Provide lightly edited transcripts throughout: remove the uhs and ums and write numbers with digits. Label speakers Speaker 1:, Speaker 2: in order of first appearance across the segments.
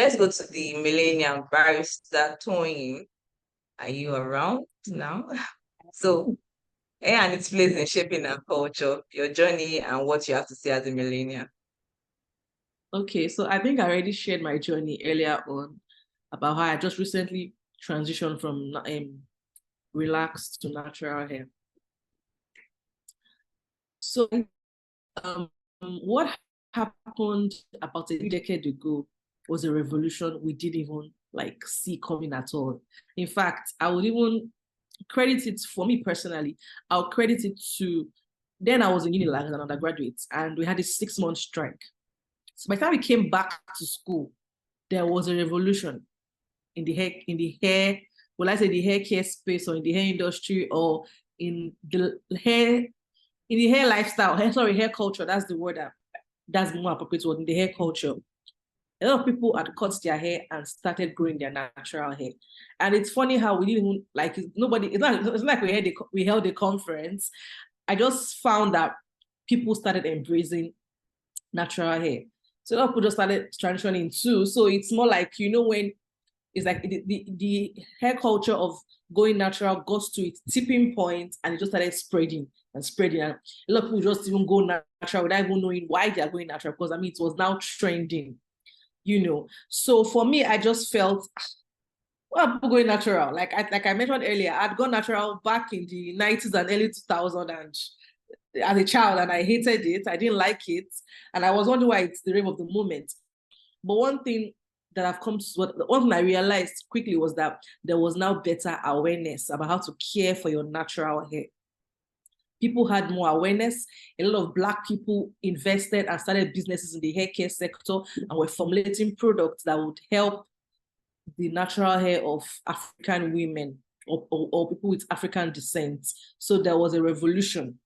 Speaker 1: let's go to the millennial barrister Tony. Are you around now? So, hair and its place in shaping our culture, your journey, and what you have to say as a millennial.
Speaker 2: Okay, so I think I already shared my journey earlier on about how I just recently transitioned from relaxed to natural hair. So, um, what happened about a decade ago was a revolution we didn't even like see coming at all. In fact, I would even credit it for me personally. I'll credit it to then I was in uni as an undergraduate, and we had a 6-month strike. So by the time we came back to school, there was a revolution in the hair, will I say the hair care space or in the hair industry or in the hair in the hair lifestyle, hair culture, that's the word that's more appropriate word in the hair culture. A lot of people had cut their hair and started growing their natural hair. And it's funny how we didn't even like nobody, it's not like we held a conference. I just found that people started embracing natural hair. So a lot of people just started transitioning too. So it's more like, when it's like the hair culture of going natural got to its tipping point and it just started spreading and spreading. And a lot of people just even go natural without even knowing why they are going natural because it was now trending. So for me, I just felt, well, I'm going natural. Like I mentioned earlier, I'd gone natural back in the 90s and early 2000s and as a child, and I hated it. I didn't like it. And I was wondering why it's the rave of the moment. But one thing that I've come to, one thing I realized quickly was that there was now better awareness about how to care for your natural hair. People had more awareness. A lot of Black people invested and started businesses in the hair care sector and were formulating products that would help the natural hair of African women or people with African descent. So there was a revolution.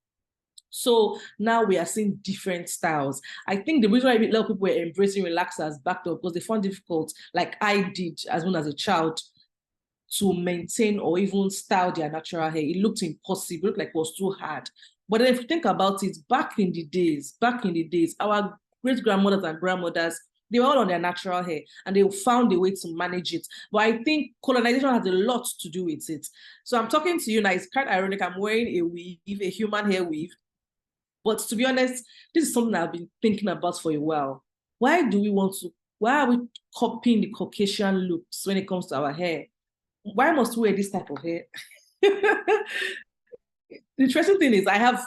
Speaker 2: So now we are seeing different styles. I think the reason why a lot of people were embracing relaxers back then because they found it difficult, like I did as soon as a child, to maintain or even style their natural hair. It looked impossible, it looked like it was too hard. But then if you think about it, back in the days, our great grandmothers and grandmothers, they were all on their natural hair and they found a way to manage it. But I think colonization has a lot to do with it. So I'm talking to you now, it's kind of ironic. I'm wearing a weave, a human hair weave. But to be honest, this is something I've been thinking about for a while. Why are we copying the Caucasian looks when it comes to our hair? Why must we wear this type of hair? The interesting thing is I have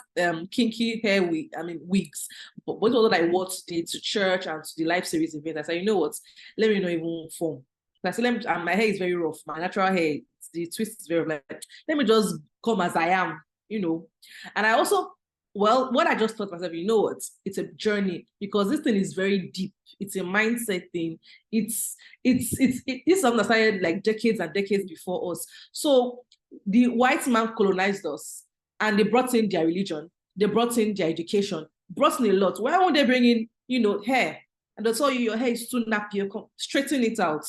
Speaker 2: kinky hair wigs, but what was what I wore today to church and to the live series event. I said, you know what? Let me not even form. I said, and my hair is very rough. My natural hair, the twist is very rough. Let me just come as I am. And I also, well, what I just thought myself, you know what? It's a journey because this thing is very deep. It's a mindset thing. It's something that started like decades and decades before us. So the white man colonized us and they brought in their religion, they brought in their education, brought in a lot. Why won't they bring in, hair? And they'll tell you your hair is too nappy, straighten it out.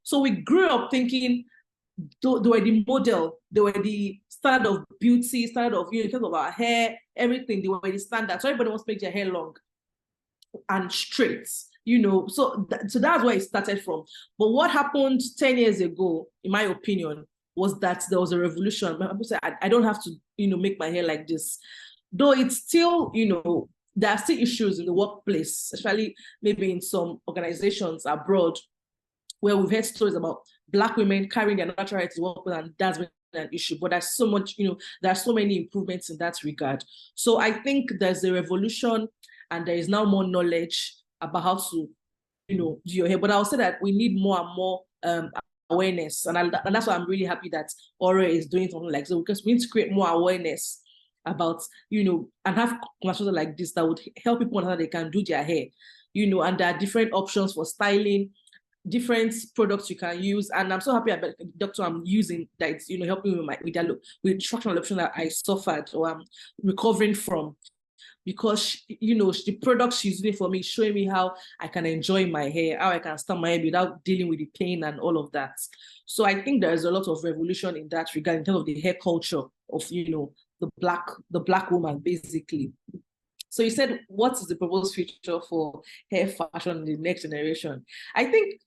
Speaker 2: So we grew up thinking they were the model, they were the standard of beauty, standard of, in terms of our hair, everything, they were the standard. So everybody wants to make their hair long and straight. So that's where it started from. But what happened 10 years ago, in my opinion, was that there was a revolution. People say, I don't have to, make my hair like this. Though it's still, there are still issues in the workplace, especially maybe in some organizations abroad, where we've heard stories about Black women carrying their natural hair to work with, and that's been an issue. But there's so much, there are so many improvements in that regard. So I think there's a revolution and there is now more knowledge about how to, do your hair. But I'll say that we need more and more awareness. And that's why I'm really happy that Aura is doing something like so, because we need to create more awareness about, and have conversations like this that would help people understand they can do their hair, and there are different options for styling, different products you can use. And I'm so happy about the doctor I'm using that it's, helping me with structural option that I suffered or I'm recovering from. Because, the products she's using for me, showing me how I can enjoy my hair, how I can style my hair without dealing with the pain and all of that. So I think there's a lot of revolution in that regard, in terms of the hair culture of, the black woman, basically. So you said, what is the proposed future for hair fashion in the next generation? I think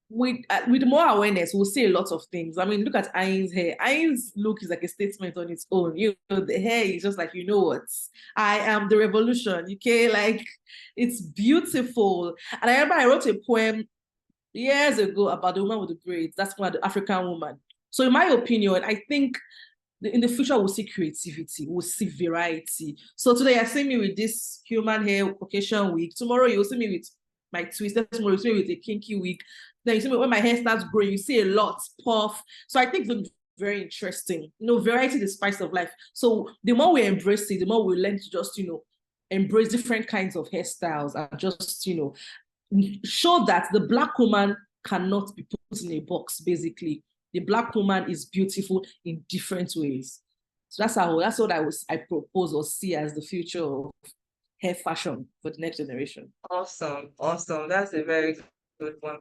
Speaker 2: with more awareness, we'll see a lot of things. I mean, look at Ain's hair. Ain's look is like a statement on its own. You know, the hair is just like, you know what? I am the revolution. Okay, like it's beautiful. And I remember I wrote a poem years ago about the woman with the braids. That's one, the African woman. So, in my opinion, I think in the future we'll see creativity, we'll see variety. So today I see me with this human hair occasion wig. Tomorrow you'll see me with my twisted. Tomorrow you see me with a kinky wig. Then you see me when my hair starts growing, you see a lot puff. So I think it's very interesting. You know, variety is the spice of life. So the more we embrace it, the more we learn to just, you know, embrace different kinds of hairstyles and just, you know, show that the Black woman cannot be put in a box, basically. The Black woman is beautiful in different ways. So that's what I propose or see as the future of hair fashion for the next generation.
Speaker 1: Awesome, awesome. That's a very good one.